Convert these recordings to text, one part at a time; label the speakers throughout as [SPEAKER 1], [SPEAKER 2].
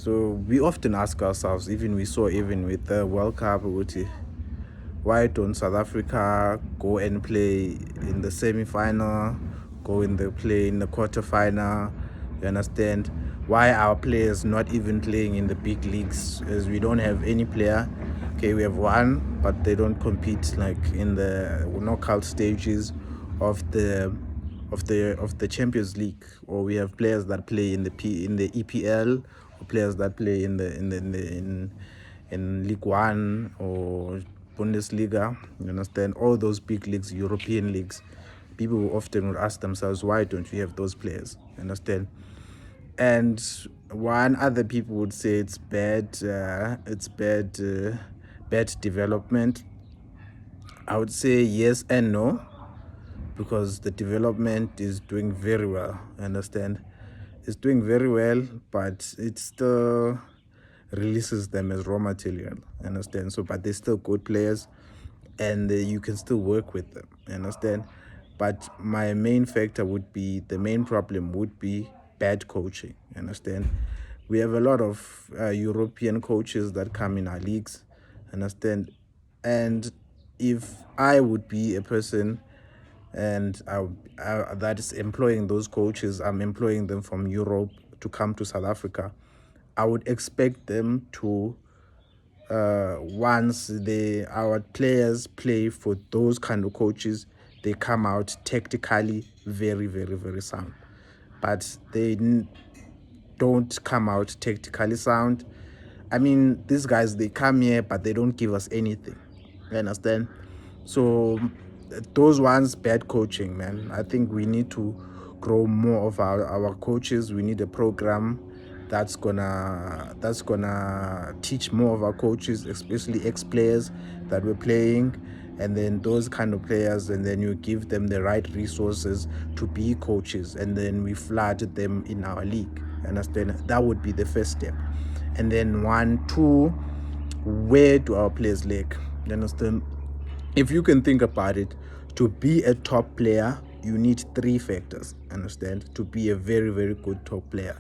[SPEAKER 1] So we often ask ourselves, even with the World Cup, why don't South Africa go and play in the semi-final, go in the play in the quarter-final? You understand? Why our players not even playing in the big leagues? As we don't have any player. Okay, we have one, but they don't compete like in the knockout stages of the Champions League, or we have players that play in the EPL, or players that play in League One or Bundesliga. You understand? All those big leagues, European leagues. People often would ask themselves, why don't we have those players? You understand? And one other people would say it's bad. Bad development. I would say yes and no, because the development is doing very well. Understand? It's doing very well, but it still releases them as raw material. Understand? So, but they're still good players, and you can still work with them. Understand? But my main factor would be the main problem would be bad coaching. Understand? We have a lot of European coaches that come in our leagues. Understand? And if I would be a person and that is employing those coaches, I'm employing them from Europe to come to South Africa, I would expect them to, once our players play for those kind of coaches, they come out tactically very, very, very sound. But they don't come out tactically sound. I mean, these guys, they come here, but they don't give us anything. You understand? So those ones, bad coaching, man. I think we need to grow more of our coaches. We need a program that's gonna teach more of our coaches, especially ex-players that we're playing, and then those kind of players, and then you give them the right resources to be coaches, and then we flood them in our league. Understand? That would be the first step. And then 1, 2, where do our players lack? You understand? If you can think about it, to be a top player, you need 3 factors. Understand? To be a very, very good top player.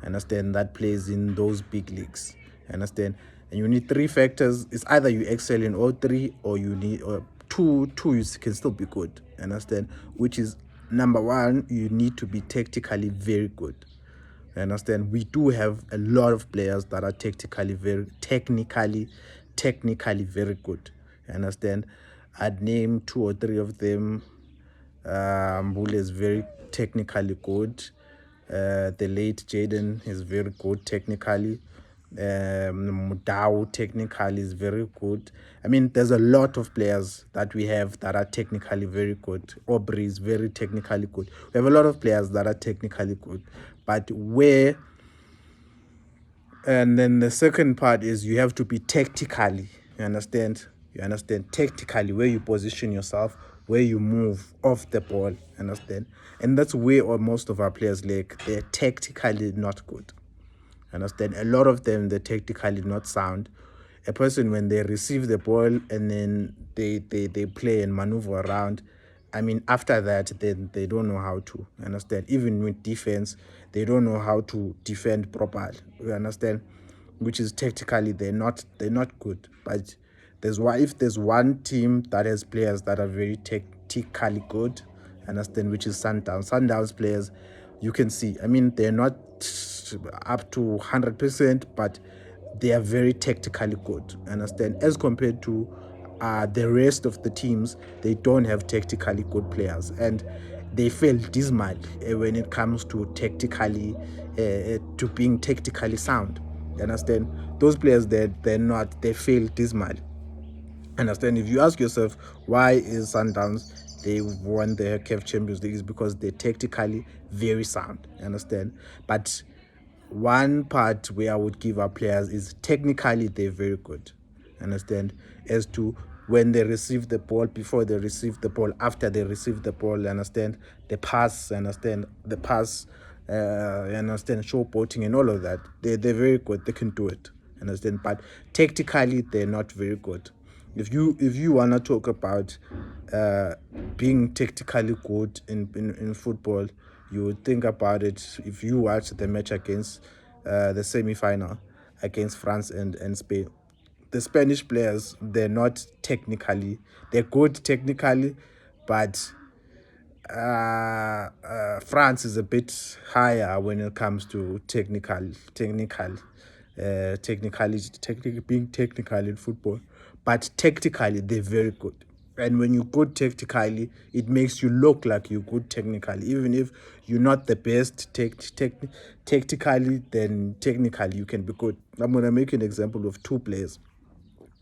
[SPEAKER 1] Understand? That plays in those big leagues. Understand? And you need 3 factors. It's either you excel in all 3, or you need or two. You can still be good. Understand? Which is number 1, you need to be tactically very good. You understand? We do have a lot of players that are technically very good. You understand? I'd name 2 or 3 of them. Mbule is very technically good. The late Jaden is very good technically. Mudau technically is very good. I mean, there's a lot of players that we have that are technically very good. Aubrey is very technically good. We have a lot of players that are technically good. But and then the second part is you have to be tactically. You understand? You understand tactically where you position yourself, where you move off the ball. Understand? And that's where most of our players lack. They're tactically not good. Understand? A lot of them, they're tactically not sound. A person, when they receive the ball and then they play and maneuver around, I mean, after that, then they don't know how to. Understand? Even with defense, they don't know how to defend properly. You understand? Which is tactically they're not good. But if there's one team that has players that are very tactically good, understand, which is Sundowns. Sundowns players, you can see. I mean, they're not up to 100%, but they are very tactically good. Understand? As compared to the rest of the teams, they don't have tactically good players, and they fail dismal when it comes to being tactically sound. You understand? Those players, they fail dismal. Understand? If you ask yourself why is Sundowns they won the CAF Champions League, is because they're tactically very sound. Understand? But one part where I would give our players is technically they're very good. Understand? As to when they receive the ball, before they receive the ball, after they receive the ball, understand? The pass, understand? The pass, understand? Showboating and all of that. They're very good. They can do it. Understand? But technically, they're not very good. If you wanna talk about being tactically good in football, you would think about it if you watch the match against the semi-final against France and Spain. The Spanish players, they're not technically, they're good technically, but France is a bit higher when it comes to being technical in football. But technically, they're very good. And when you're good technically, it makes you look like you're good technically. Even if you're not the best technically, then technically you can be good. I'm going to make an example of two players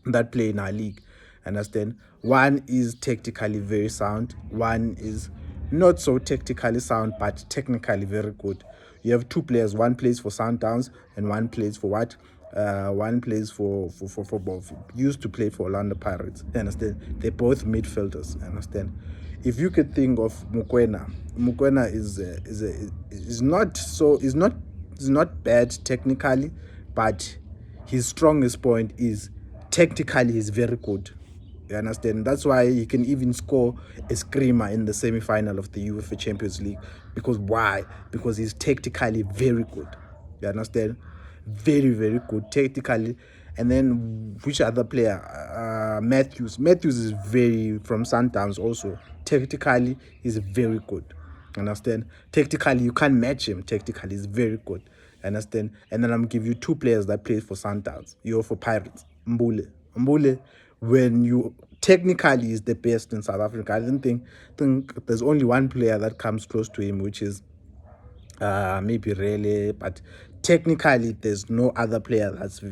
[SPEAKER 1] that play in our league. Understand? One is technically very sound, one is not so technically sound but technically very good. You have two players, one plays for Sundowns and one plays for what? One plays for both. Used to play for Orlando Pirates. You understand? They're both midfielders. Understand? If you could think of Mukwena is not bad technically, but his strongest point is technically he's very good. You understand? That's why he can even score a screamer in the semi-final of the UEFA Champions League. Because why? Because he's technically very good. You understand? Very, very good technically. And then which other player? Matthews. Matthews is very from Sundowns also. Technically, he's very good. Understand? Technically, you can't match him. Technically, he's very good. Understand? And then I'm give you two players that play for Sundowns. You're for Pirates. Mbule, when you technically is the best in South Africa. I don't think there's only one player that comes close to him, which is maybe Rele, but technically there's no other player that's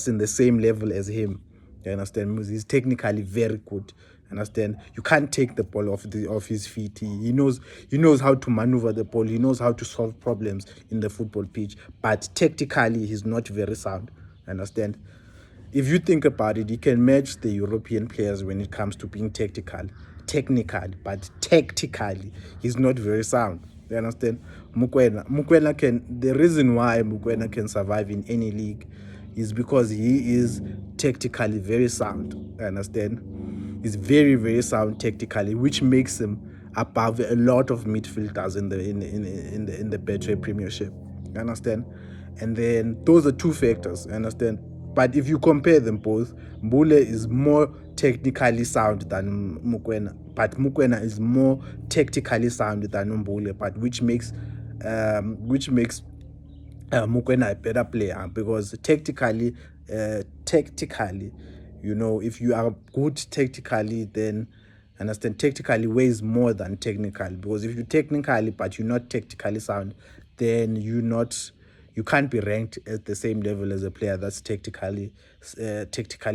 [SPEAKER 1] in the same level as him. You understand? Because he's technically very good. Understand? You can't take the ball off his feet. He knows how to maneuver the ball. He knows how to solve problems in the football pitch. But technically, he's not very sound. Understand? If you think about it, he can match the European players when it comes to being technical, but tactically, he's not very sound. You understand? Mukwena can. The reason why Mukwena can survive in any league is because he is technically very sound. You understand? He's very, very sound technically, which makes him above a lot of midfielders in the Betway Premiership. You understand? And then those are two factors. You understand? But if you compare them both, Mbule is more technically sound than Mukwena. But Mukwena is more technically sound than Mbule, but which makes Mukwena a better player because technically, you know, if you are good technically, then understand technically weighs more than technical, because if you technically but you're not technically sound, then you can't be ranked at the same level as a player that's technically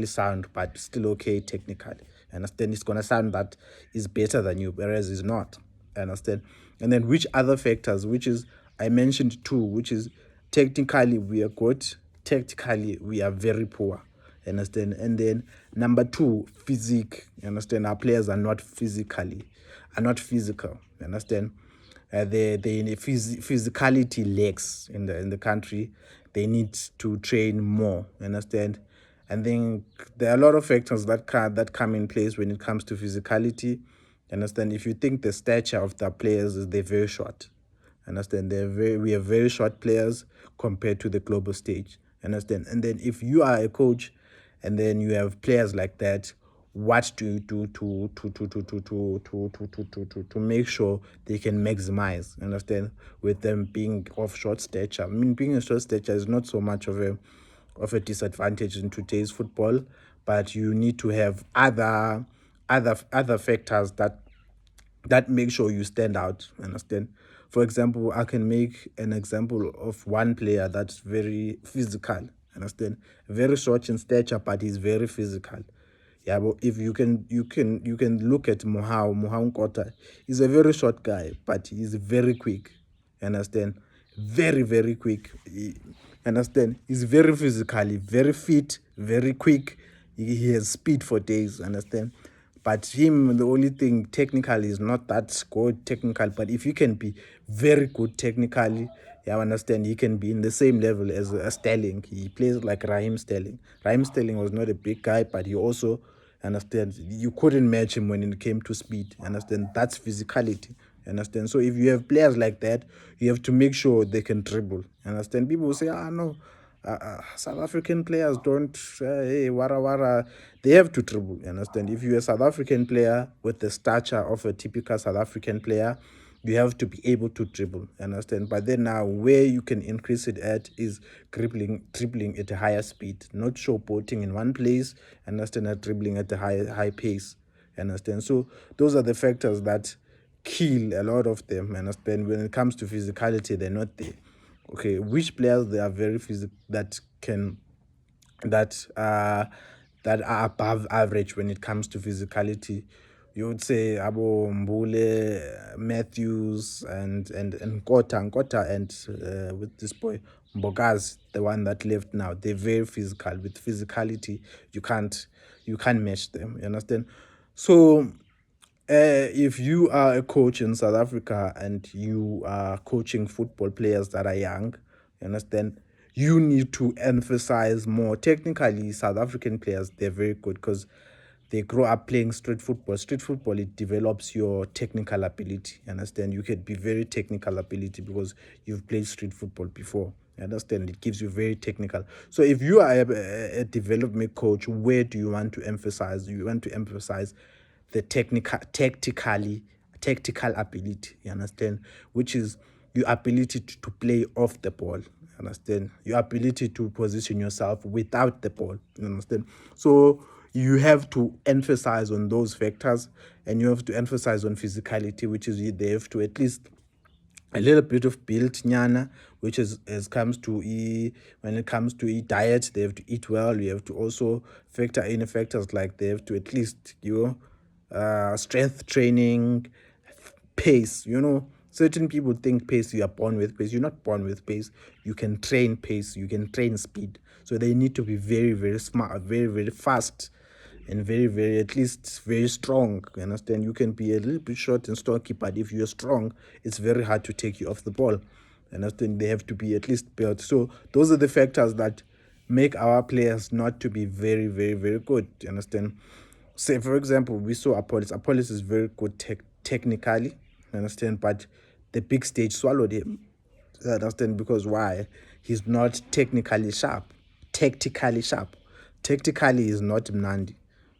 [SPEAKER 1] sound but still okay technically. Understand? It's gonna sound that is better than you, whereas it's not. Understand? And then which other factors, which is I mentioned two, which is technically we are good, tactically we are very poor. Understand? And then number two, physique. Understand? Our players are not physical. Understand? The physicality lacks in the country. They need to train more. Understand? I think there are a lot of factors that come in place when it comes to physicality. Understand? If you think the stature of the players is they're very short. Understand? We are very short players compared to the global stage. Understand? And then if you are a coach and then you have players like that, what do you do to make sure they can maximize? Understand? With them being of short stature. I mean, being a short stature is not so much of a disadvantage in today's football, but you need to have other factors that make sure you stand out. Understand? For example, I can make an example of one player that's very physical. Understand? Very short in stature, but he's very physical. Yeah, but if you can look at Mohau Nkota. He's a very short guy, but he's very quick. Understand? Very, very quick. Understand? He's very physically, very fit, very quick. He has speed for days. Understand? But him, the only thing technically is not that good technical. But if you can be very good technically, yeah, I understand he can be in the same level as Sterling. He plays like Raheem Sterling. Raheem Sterling was not a big guy, but he also, understand, you couldn't match him when it came to speed. Understand? That's physicality. You understand? So if you have players like that, you have to make sure they can dribble. You understand? People will say, no, South African players don't, hey, wara wara. They have to dribble. You understand? If you're a South African player with the stature of a typical South African player, you have to be able to dribble. You understand? But then now, where you can increase it at is dribbling at a higher speed, not showboating in one place. Understand? Dribbling at a high pace. You understand? So those are the factors that kill a lot of them. Understand? When it comes to physicality, they're not there. Okay, which players they are very physical that can that are above average when it comes to physicality? You would say Abo Mbule, Matthews, and Nkota, and with this boy Mbogaz, the one that left now. They're very physical. With physicality, you can't match them. You understand? So if you are a coach in South Africa and you are coaching football players that are young, you understand, you need to emphasize more. Technically, South African players, they're very good because they grow up playing street football. Street football, it develops your technical ability. You understand? You can be very technical ability because you've played street football before. You understand? It gives you very technical. So if you are a development coach, where do you want to emphasize? You want to emphasize the tactical ability, you understand, which is your ability to play off the ball, you understand, your ability to position yourself without the ball, you understand. So you have to emphasize on those factors, and you have to emphasize on physicality, which is they have to at least a little bit of build nyana, which is as comes to when it comes to diet, they have to eat well. You have to also factor in factors like they have to at least strength training, pace. Certain people think pace, you are born with pace. You're not born with pace. You can train pace, you can train speed. So they need to be very, very smart, very, very fast, and very, very, at least very strong. You understand? You can be a little bit short and stocky, but if you're strong, it's very hard to take you off the ball. You understand? They have to be at least built. So those are the factors that make our players not to be very, very, very good. You understand? Say, for example, we saw Apollos. Apollos is very good technically. You understand? But the big stage swallowed him. You understand? Because why? He's not technically sharp. Tactically sharp. Tactically is not Mnandi.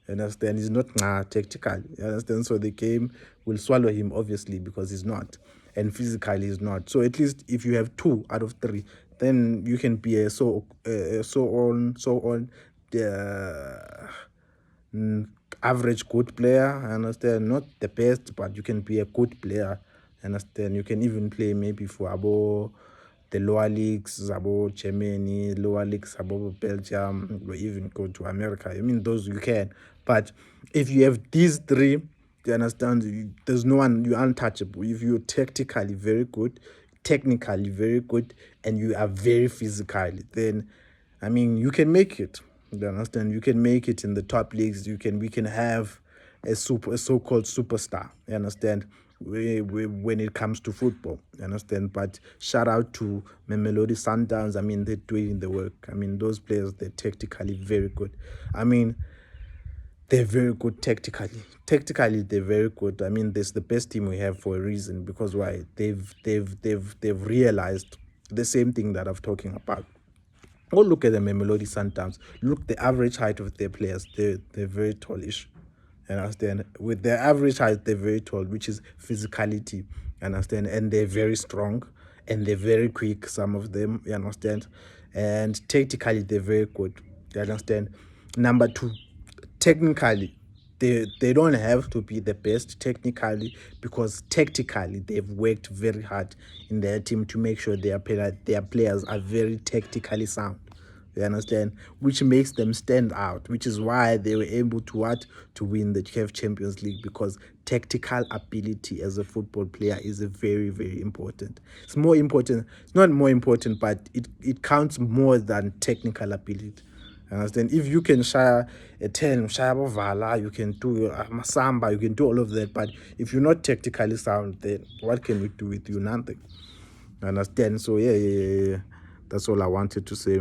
[SPEAKER 1] You understand? He's not tactical. You understand? So the game will swallow him, obviously, because he's not. And physically he's not. So at least if you have 2 out of 3, then you can be a so on the average good player. I understand, not the best, but you can be a good player. I understand, you can even play maybe for the lower leagues, about Germany, lower leagues, about Belgium, or even go to America. I mean, those you can. But if you have these 3, you understand, there's no one, you're untouchable. If you're tactically very good, technically very good, and you are very physically, then I mean, you can make it. You understand? You can make it in the top leagues. We can have a so-called superstar. You understand? When it comes to football, you understand? But shout out to Mamelodi Sundowns. I mean, they're doing the work. I mean, those players, they're tactically very good. I mean, they're very good tactically. Tactically, they're very good. I mean, this is the best team we have for a reason. Because why? They've realized the same thing that I'm talking about. Go look at the Mamelodi Sundowns. Look, the average height of their players, they're very tallish. You understand? With their average height, they're very tall, which is physicality. You understand? And they're very strong, and they're very quick, some of them. You understand? And tactically, they're very good. You understand? Number 2, technically, they don't have to be the best technically, because tactically they've worked very hard in their team to make sure their players are very tactically sound. You understand? Which makes them stand out, which is why they were able to win the CAF Champions League, because tactical ability as a football player is a very, very important. It's more important. It's not more important, but it counts more than technical ability. Understand? If you can share a 10, share Vala, you can do Masamba, you can do all of that. But if you're not tactically sound, then what can we do with you? Nothing. Understand? So yeah. That's all I wanted to say.